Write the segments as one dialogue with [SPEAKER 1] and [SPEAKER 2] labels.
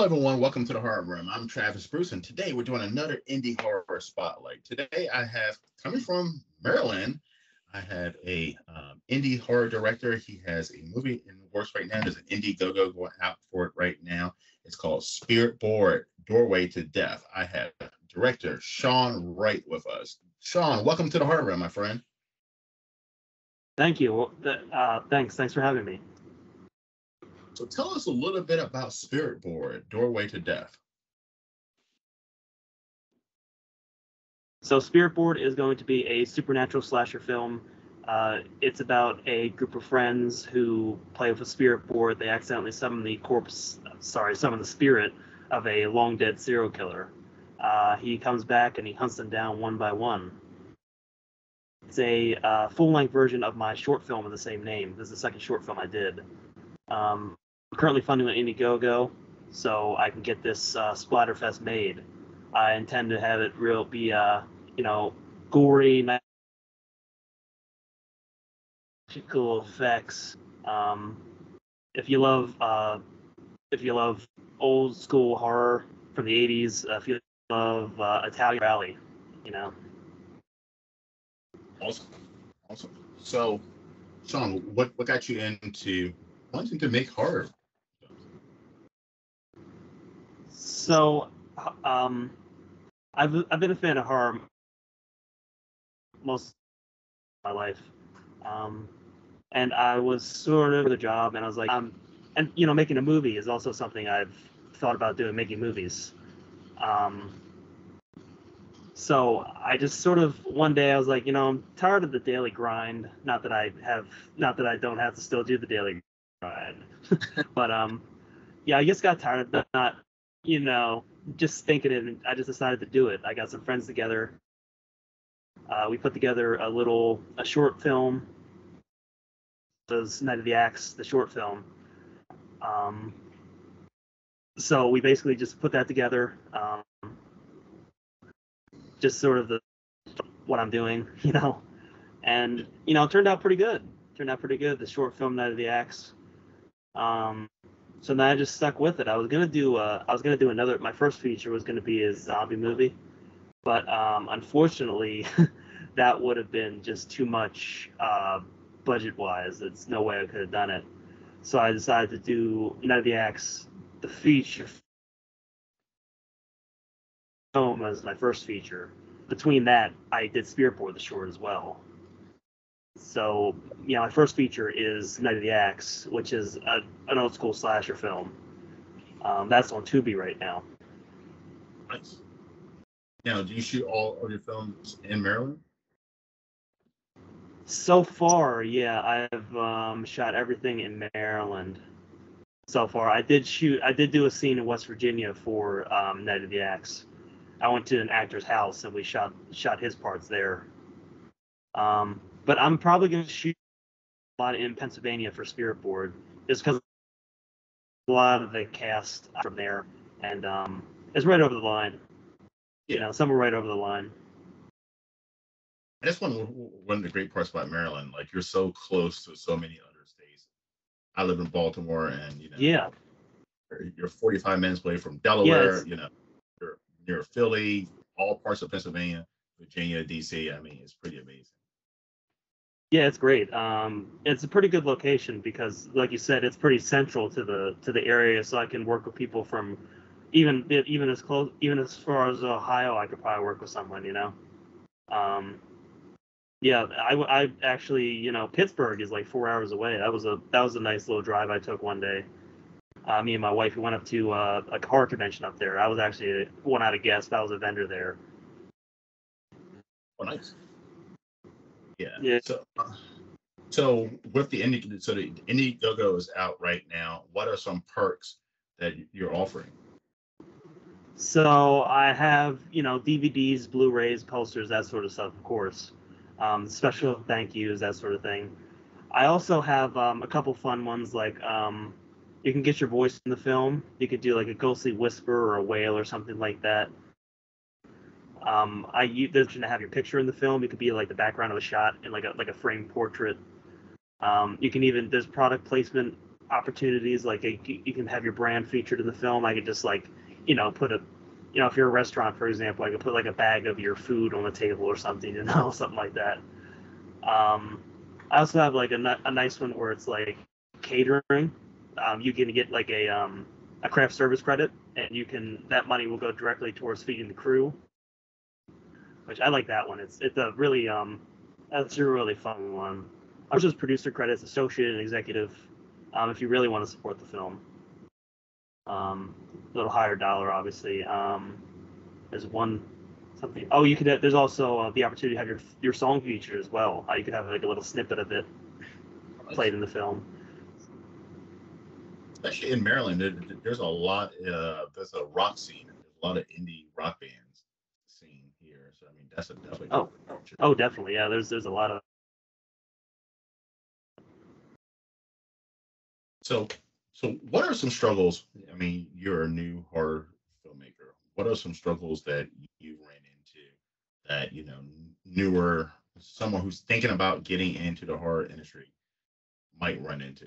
[SPEAKER 1] everyone. Welcome to the Horror Room. I'm Travis Bruce, and today we're doing another indie horror spotlight. Today, I have coming from Maryland. I have a indie horror director. He has a movie in the works right now. There's an Indiegogo going out for it right now. It's called Spirit Board: Doorway to Death. I have director Sean Wright with us. Sean, welcome to the Horror Room, my friend.
[SPEAKER 2] Thank you. Thanks for having me.
[SPEAKER 1] So tell us a little bit about Spirit Board: Doorway to Death.
[SPEAKER 2] So Spirit Board is going to be a supernatural slasher film. It's about a group of friends who play with a spirit board. They accidentally summon the spirit of a long dead serial killer. He comes back and he hunts them down one by one. It's a full-length version of my short film of the same name. This is the second short film I did. I'm currently funding an Indiegogo, so I can get this Splatterfest made. I intend to have it gory, magical effects. If you love old school horror from the '80s, if you love Italian Rally,
[SPEAKER 1] Awesome. So, Sean, what got you into wanting to make horror?
[SPEAKER 2] So, I've been a fan of horror most of my life, and I was sort of the job, and I was like, and making a movie is also something I've thought about doing, making movies. So I just sort of one day I was like, I'm tired of the daily grind. Not that I don't have to still do the daily grind, but I just got tired of not, just thinking it, and I just decided to do it. I got some friends together. We put together a short film. It was Night of the Axe, the short film. So we basically just put that together. Just sort of what I'm doing, and it turned out pretty good. The short film Night of the Axe. So then I just stuck with it. I was gonna do another. My first feature was gonna be a zombie movie, but unfortunately, that would have been just too much budget-wise. It's no way I could have done it. So I decided to do Night of the Axe, the feature film, as my first feature. Between that, I did Spirit Board, the short, as well. So, my first feature is Night of the Axe, which is an old school slasher film. That's on Tubi right now.
[SPEAKER 1] Nice. Now, do you shoot all of your films in Maryland?
[SPEAKER 2] So far, yeah, I've shot everything in Maryland. So far, I did do a scene in West Virginia for Night of the Axe. I went to an actor's house and we shot his parts there. But I'm probably going to shoot a lot in Pennsylvania for Spirit Board, just because a lot of the cast from there, and it's right over the line.
[SPEAKER 1] Yeah,
[SPEAKER 2] somewhere right over the line.
[SPEAKER 1] And that's one of the great parts about Maryland. Like, you're so close to so many other states. I live in Baltimore, and
[SPEAKER 2] yeah,
[SPEAKER 1] you're 45 minutes away from Delaware.
[SPEAKER 2] Yeah,
[SPEAKER 1] You're near Philly, all parts of Pennsylvania, Virginia, DC. I mean, it's pretty amazing.
[SPEAKER 2] Yeah, it's great. It's a pretty good location because, like you said, it's pretty central to the area, so I can work with people from even as far as Ohio. I could probably work with someone, Yeah, I actually, Pittsburgh is like 4 hours away. That was a nice little drive I took one day. Me and my wife, we went up to a horror convention up there. I was actually one out of guest. I was a vendor there.
[SPEAKER 1] Oh, nice. Yeah.
[SPEAKER 2] Yeah.
[SPEAKER 1] So with the Indiegogo is out right now. What are some perks that you're offering?
[SPEAKER 2] So I have, DVDs, Blu-rays, posters, that sort of stuff, of course. Special thank yous, that sort of thing. I also have a couple fun ones, like you can get your voice in the film. You could do like a ghostly whisper or a wail or something like that. There's to have your picture in the film. It could be like the background of a shot in like a framed portrait. You can even, there's product placement opportunities. Like you can have your brand featured in the film. I could just like, put a, if you're a restaurant, for example, I could put like a bag of your food on the table or something, something like that. I also have like a nice one where it's like catering. You can get like a craft service credit, and that money will go directly towards feeding the crew, which I like that one. It's a really that's a really fun one. I was just producer credits, associate and executive, if you really want to support the film. A little higher dollar, obviously. There's one something. Oh, you could. There's also the opportunity to have your song featured as well. You could have like a little snippet of it played in the film.
[SPEAKER 1] Especially in Maryland, there's a lot. There's a rock scene. There's a lot of indie rock bands scene here. So I mean, that's a definitely.
[SPEAKER 2] Oh, definitely. Yeah, there's a lot of.
[SPEAKER 1] So what are some struggles? I mean, you're a new horror filmmaker. What are some struggles that you ran into that newer someone who's thinking about getting into the horror industry might run into?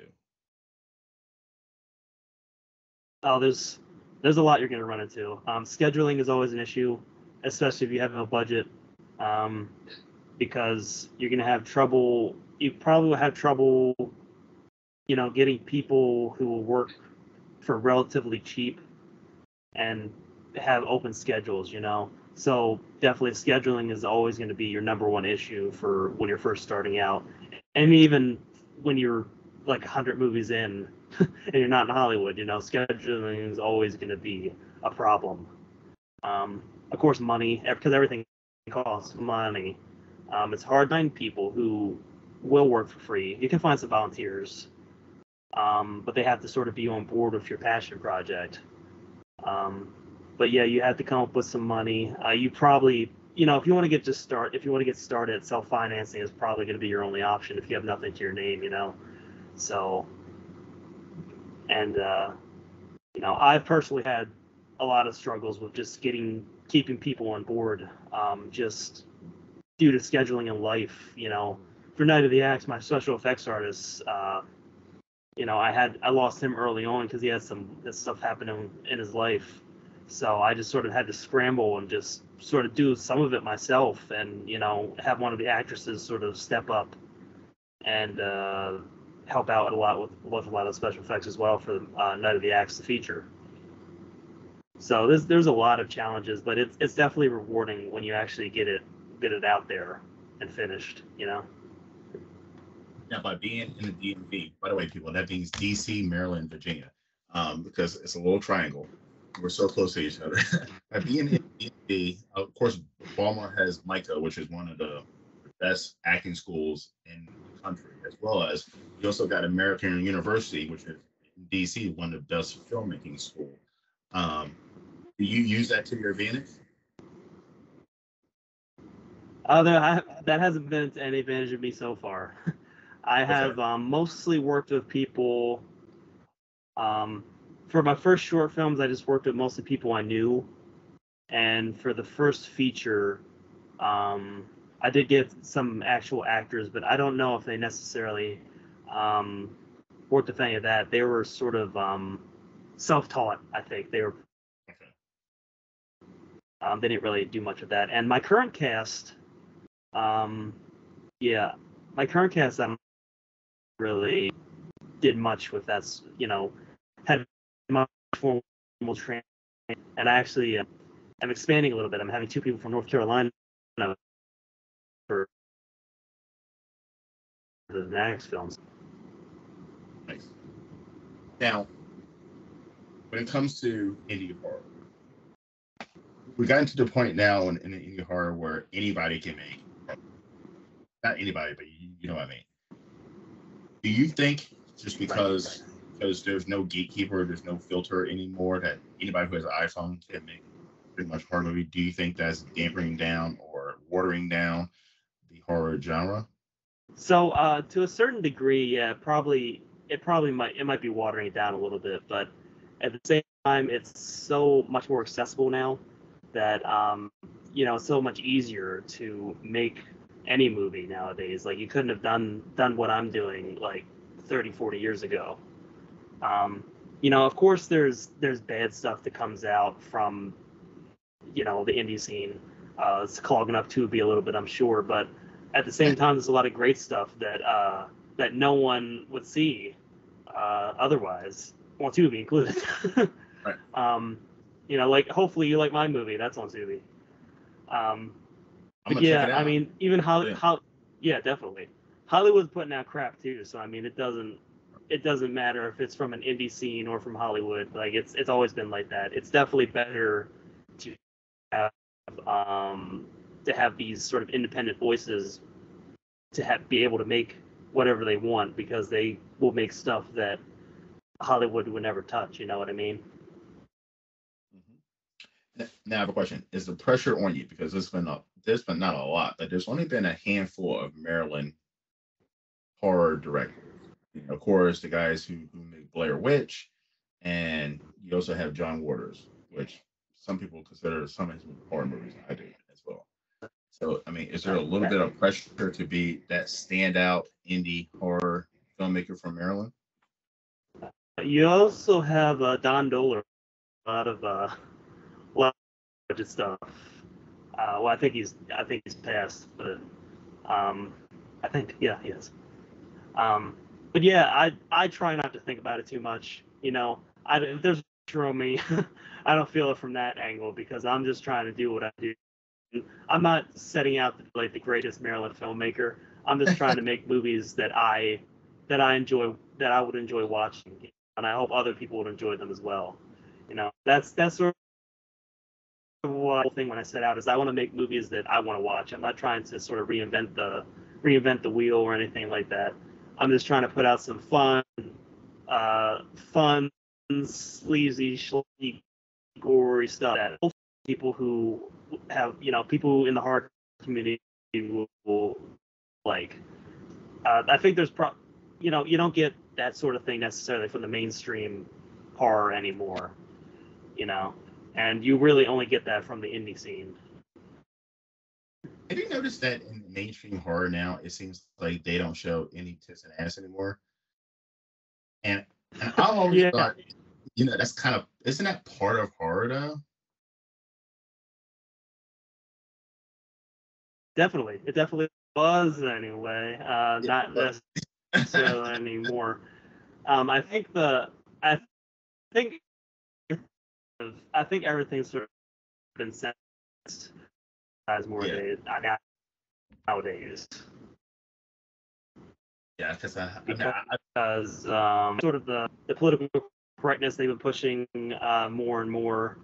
[SPEAKER 2] Oh, there's a lot you're going to run into. Scheduling is always an issue, especially if you have no budget, because you're going to have trouble. You probably will have trouble, getting people who will work for relatively cheap and have open schedules. So definitely scheduling is always going to be your number one issue for when you're first starting out, and even when you're like 100 movies in and you're not in Hollywood, scheduling is always going to be a problem. Of course, money, because everything costs money. It's hard to find people who will work for free. You can find some volunteers, but they have to sort of be on board with your passion project. But yeah, you have to come up with some money. You probably, if you want to get started, self-financing is probably going to be your only option if you have nothing to your name, So, and I've personally had a lot of struggles with just keeping people on board, just due to scheduling and life. For Night of the Axe, my special effects artist, I lost him early on because he had some stuff happening in his life. So I just sort of had to scramble and just sort of do some of it myself, and have one of the actresses sort of step up and help out a lot with a lot of special effects as well for Night of the Axe, the feature. So there's a lot of challenges, but it's definitely rewarding when you actually get it out there and finished.
[SPEAKER 1] Now, by being in the DMV, by the way, people, that means DC, Maryland, Virginia, because it's a little triangle. We're so close to each other. By being in the DMV, of course, Baltimore has MICA, which is one of the best acting schools in the country, as well as you also got American University, which is in DC, one of the best filmmaking schools. Do you use that to your advantage?
[SPEAKER 2] That hasn't been to any advantage of me so far. I have mostly worked with people. For my first short films, I just worked with mostly people I knew, and for the first feature, I did get some actual actors, but I don't know if they necessarily worked with any of that. They were sort of self-taught. I think they were. They didn't really do much of that. And my current cast, I don't really did much with that. Had much formal training, and I actually am expanding a little bit. I'm having 2 people from North Carolina for the next films.
[SPEAKER 1] Nice. Now, when it comes to indie horror, we got into the point now in the indie horror where anybody can make, not anybody, but you know what I mean. Do you think just because there's no gatekeeper, there's no filter anymore, that anybody who has an iPhone can make pretty much horror movie? Do you think that's dampening down or watering down the horror genre?
[SPEAKER 2] So to a certain degree, yeah, it might be watering it down a little bit, but at the same time, it's so much more accessible now that it's so much easier to make any movie nowadays. Like you couldn't have done what I'm doing like 30, 40 years ago. Of course, there's bad stuff that comes out from the indie scene. It's clogging up Tubi a little bit, I'm sure, but at the same time, there's a lot of great stuff that no one would see otherwise, well, Tubi included.
[SPEAKER 1] Right.
[SPEAKER 2] Like hopefully you like my movie. That's on Tubi.
[SPEAKER 1] I'm
[SPEAKER 2] But
[SPEAKER 1] gonna check
[SPEAKER 2] yeah,
[SPEAKER 1] it
[SPEAKER 2] I
[SPEAKER 1] out.
[SPEAKER 2] mean, even
[SPEAKER 1] Yeah.
[SPEAKER 2] yeah, definitely. Hollywood's putting out crap too, so I mean, it doesn't matter if it's from an indie scene or from Hollywood. Like it's always been like that. It's definitely better to have to have these sort of independent voices to be able to make whatever they want because they will make stuff that Hollywood would never touch. You know what I mean?
[SPEAKER 1] Now I have a question: is the pressure on you because there's been not a lot, but there's only been a handful of Maryland horror directors. Of course, the guys who make Blair Witch, and you also have John Waters, which some people consider some of his horror movies. I do as well. So, I mean, is there a little bit of pressure to be that standout indie horror filmmaker from Maryland?
[SPEAKER 2] You also have Don Doler, a lot of budget stuff. Well, I think he's passed, but I think yeah, he is. Um, but yeah, I try not to think about it too much. If there's pressure on me, I don't feel it from that angle because I'm just trying to do what I do. I'm not setting out to be like the greatest Maryland filmmaker. I'm just trying to make movies that I enjoy, that I would enjoy watching, and I hope other people would enjoy them as well. That's sort of what the thing when I set out is I want to make movies that I want to watch. I'm not trying to sort of reinvent the wheel or anything like that. I'm just trying to put out some fun, sleazy, schlocky, gory stuff that people who have, people in the horror community will like. I think you don't get that sort of thing necessarily from the mainstream horror anymore, you know, and you really only get that from the indie scene.
[SPEAKER 1] Have you noticed that in mainstream horror now, it seems like they don't show any tits and ass anymore? And and I've always
[SPEAKER 2] Yeah,
[SPEAKER 1] thought, that's kind of isn't that part of horror though?
[SPEAKER 2] definitely. It definitely was anyway.
[SPEAKER 1] Yeah,
[SPEAKER 2] Not
[SPEAKER 1] but
[SPEAKER 2] necessarily anymore. I think I think I think everything's sort of been sensitized more
[SPEAKER 1] yeah,
[SPEAKER 2] nowadays
[SPEAKER 1] yeah, because
[SPEAKER 2] because sort of the political correctness they've been pushing more and more,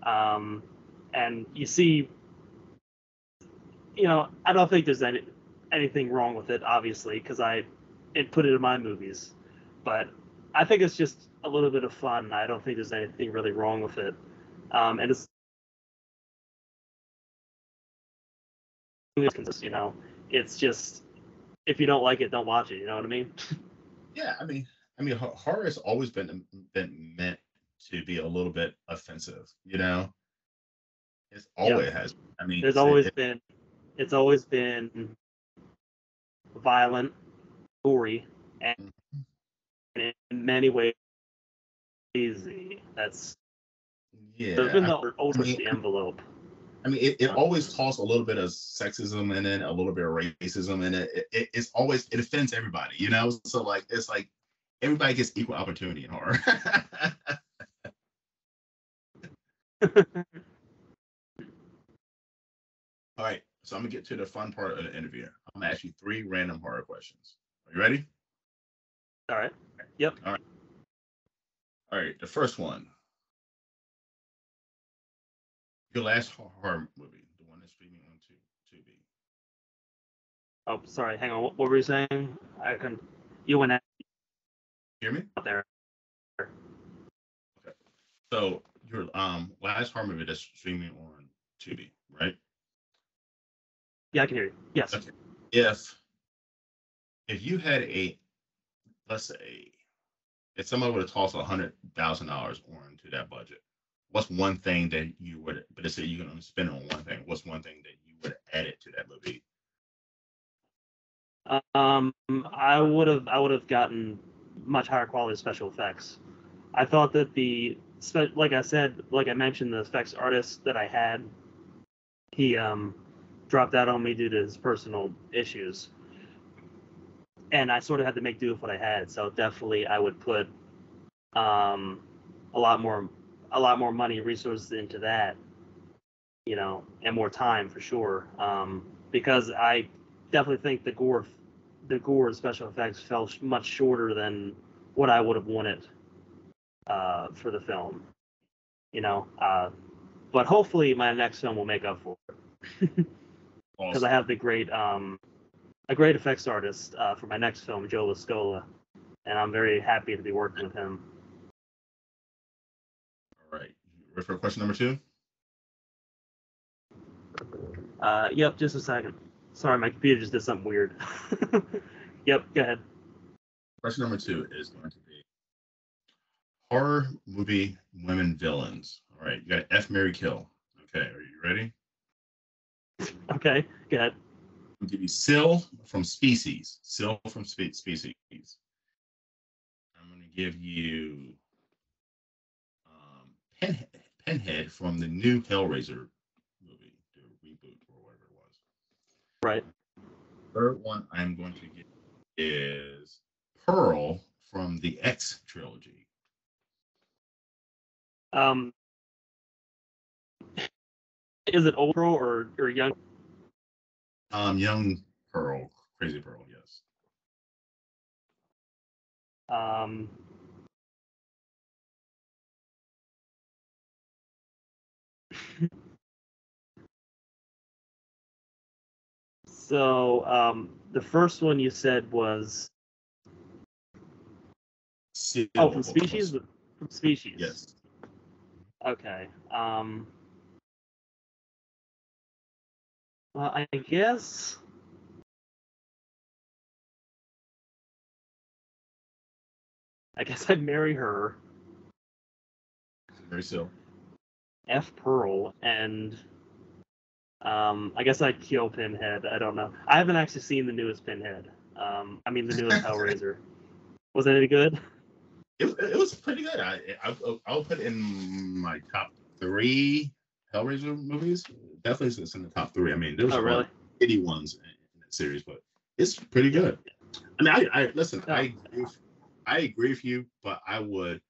[SPEAKER 2] um, and you see, I don't think there's anything wrong with it, obviously, because I put it in my movies, but I think it's just a little bit of fun. I don't think there's anything really wrong with it, and it's just if you don't like it, don't watch it. You know what I mean?
[SPEAKER 1] yeah, horror has always been meant to be a little bit offensive. It's
[SPEAKER 2] Yeah,
[SPEAKER 1] always has. I mean,
[SPEAKER 2] there's always been it's always been violent, gory, and in many ways easy. That's There's
[SPEAKER 1] yeah.
[SPEAKER 2] been the
[SPEAKER 1] I
[SPEAKER 2] over
[SPEAKER 1] mean,
[SPEAKER 2] the envelope.
[SPEAKER 1] it always calls a little bit of sexism in it, a little bit of racism in it. It's always it offends everybody. So like it's like everybody gets equal opportunity in horror. All right, so I'm gonna get to the fun part of the interview. I'm gonna ask you three random horror questions. Are you ready?
[SPEAKER 2] All right. Yep.
[SPEAKER 1] All right. All right. The first one, your last horror movie, the one that's streaming on Tubi.
[SPEAKER 2] Oh, sorry. Hang on. What were you saying? I can. You went out
[SPEAKER 1] Hear me?
[SPEAKER 2] there.
[SPEAKER 1] Okay. So your last horror movie that's streaming on Tubi, right?
[SPEAKER 2] Yeah, I can hear you. Yes.
[SPEAKER 1] Okay. If you had let's say if somebody would have tossed $100,000 onto that budget, what's one thing that you would? But let's say you're going to spend on one thing. What's one thing that you would have added to that movie?
[SPEAKER 2] I would have gotten much higher quality special effects. I thought that like I mentioned, the effects artist that I had, he dropped out on me due to his personal issues, and I sort of had to make do with what I had. So definitely, I would put a lot more money resources into that, and more time for sure. Because I definitely think the gore special effects fell much shorter than what I would have wanted for the film. But hopefully my next film will make up for it. Because I have a great effects artist for my next film, Joe Lascola, and I'm very happy to be working with him.
[SPEAKER 1] All right. Ready for question number 2?
[SPEAKER 2] Yep, just a second. Sorry, my computer just did something weird. Yep, go ahead.
[SPEAKER 1] Question number 2 is going to be horror movie women villains. All right, you got F, Marry, Kill. Okay, are you ready?
[SPEAKER 2] Okay, go ahead.
[SPEAKER 1] I'll give you Sil from Species. Sil from Species. I'm going to give you Pinhead from the new Hellraiser movie, the reboot or whatever it was.
[SPEAKER 2] Right.
[SPEAKER 1] Third one I'm going to give is Pearl from the X trilogy.
[SPEAKER 2] Is it old Pearl or young?
[SPEAKER 1] Young Pearl, Crazy Pearl, yes.
[SPEAKER 2] So the first one you said was from Species? From Species.
[SPEAKER 1] Yes.
[SPEAKER 2] Okay. Well, I guess I'd marry her.
[SPEAKER 1] Very so.
[SPEAKER 2] F Pearl, and I guess I'd kill Pinhead. I don't know. I haven't actually seen the newest Pinhead. The newest Hellraiser. Was it any good?
[SPEAKER 1] It was pretty good. I'll put it in my top 3 Hellraiser movies. Definitely it's in the top 3. I mean, there was
[SPEAKER 2] really?
[SPEAKER 1] shitty ones in that series, but it's pretty good. I mean, I listen. Oh. I agree with you, but I would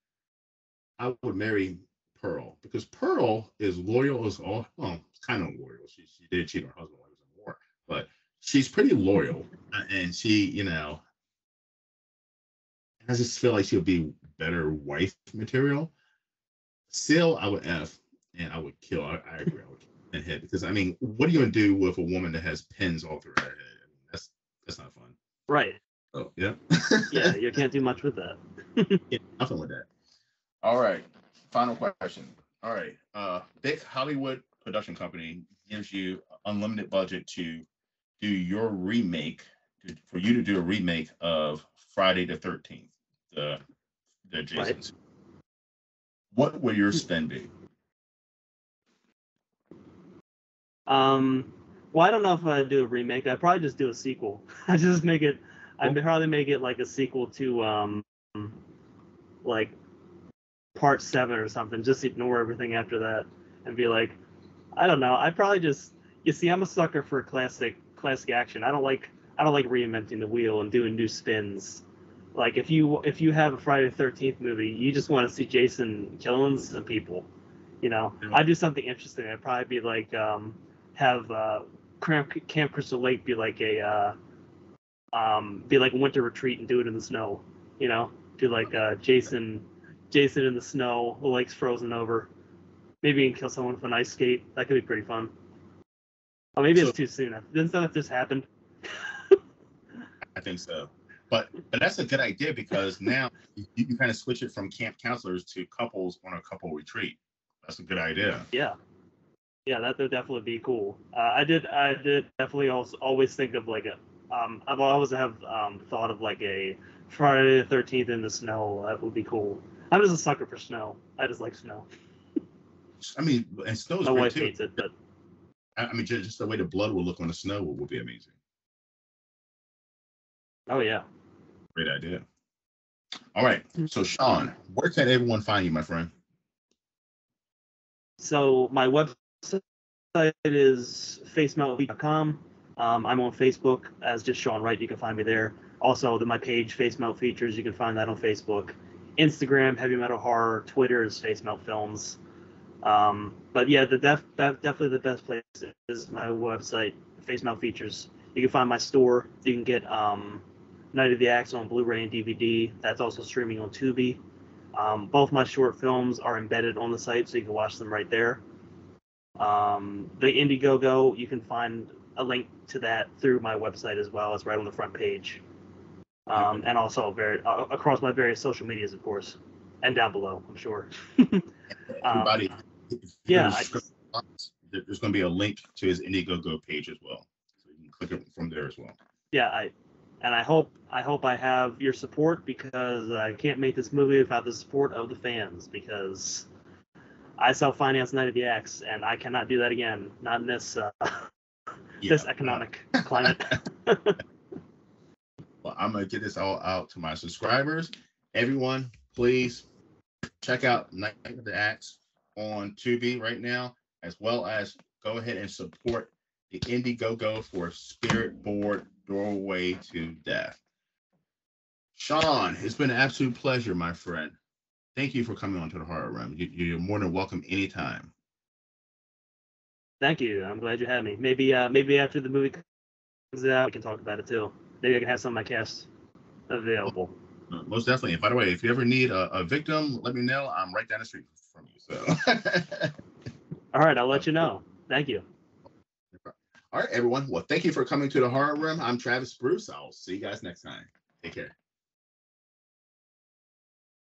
[SPEAKER 1] marry Pearl because Pearl is loyal as all. Well, kind of loyal. She did cheat on her husband while he was in war, but she's pretty loyal, and she, I just feel like she'll be better wife material. Still, I would F and I would kill. I agree. I would kill Pinhead because I mean, what are you gonna do with a woman that has pins all through her head? I mean, that's not fun.
[SPEAKER 2] Right.
[SPEAKER 1] Oh yeah.
[SPEAKER 2] Yeah, you can't do much with that.
[SPEAKER 1] Yeah, nothing with that. All right. Final question. All right. Big Hollywood production company gives you unlimited budget to do your remake, for you to do a remake of Friday the 13th, the Jason. Right. What will your spend be?
[SPEAKER 2] Well, I don't know if I'd do a remake. I'd probably just do a sequel. I'd probably make it like a sequel to like part 7 or something. Just ignore everything after that and be like, I don't know. I'd probably just, you see, I'm a sucker for classic action. I don't like reinventing the wheel and doing new spins. Like if you have a Friday the 13th movie, you just want to see Jason killing some people. I'd do something interesting. I'd probably be like have Camp Crystal Lake be like a winter retreat and do it in the snow. Do like Jason in the snow, the lake's frozen over. Maybe you can kill someone with an ice skate. That could be pretty fun. Oh, maybe it's too soon. Didn't that just happen?
[SPEAKER 1] I think so. But that's a good idea because now you kind of switch it from camp counselors to couples on a couple retreat. That's a good idea.
[SPEAKER 2] Yeah, that would definitely be cool. I did definitely also always think of like I've always thought of like a Friday the 13th in the snow. That would be cool. I'm just a sucker for snow. I just like snow.
[SPEAKER 1] I mean, and snow is
[SPEAKER 2] my
[SPEAKER 1] great
[SPEAKER 2] wife
[SPEAKER 1] too.
[SPEAKER 2] hates it, but
[SPEAKER 1] I mean, just the way the blood will look on the snow will be amazing.
[SPEAKER 2] Oh yeah,
[SPEAKER 1] great idea. All right. So Sean, where can everyone find you, my friend?
[SPEAKER 2] So my website is facemeltfeatures.com. I'm on Facebook as just Sean Wright. You can find me there. Also, my page, Face Melt Features, you can find that on Facebook. Instagram, Heavy Metal Horror. Twitter is Face Melt Films. But yeah, definitely the best place is my website, Face Melt Features. You can find my store. You can get Night of the Axe on Blu-ray and DVD. That's also streaming on Tubi. Both my short films are embedded on the site, so you can watch them right there. The Indiegogo, you can find a link to that through my website as well. It's right on the front page. And also across my various social medias, of course, and down below, I'm sure.
[SPEAKER 1] Everybody, there's going to be a link to his Indiegogo page as well, so you can click it from there as well.
[SPEAKER 2] Yeah, I hope I have your support, because I can't make this movie without the support of the fans, because I self-finance Night of the Axe, and I cannot do that again, not in this this economic climate.
[SPEAKER 1] Well, I'm going to get this all out to my subscribers. Everyone, please check out Night of the Axe on Tubi right now, as well as go ahead and support the Indiegogo for Spirit Board Doorway to Death. Sean, it's been an absolute pleasure, my friend. Thank you for coming on to the Horror Room. You're more than welcome anytime.
[SPEAKER 2] Thank you. I'm glad you had me. Maybe after the movie comes out, we can talk about it too. Maybe I can have some of my cast available.
[SPEAKER 1] Most definitely. And by the way, if you ever need a victim, let me know. I'm right down the street from you. So.
[SPEAKER 2] All right, I'll let you know. Thank you.
[SPEAKER 1] All right, everyone. Well, thank you for coming to the Horror Room. I'm Travis Bruce. I'll see you guys next time. Take care.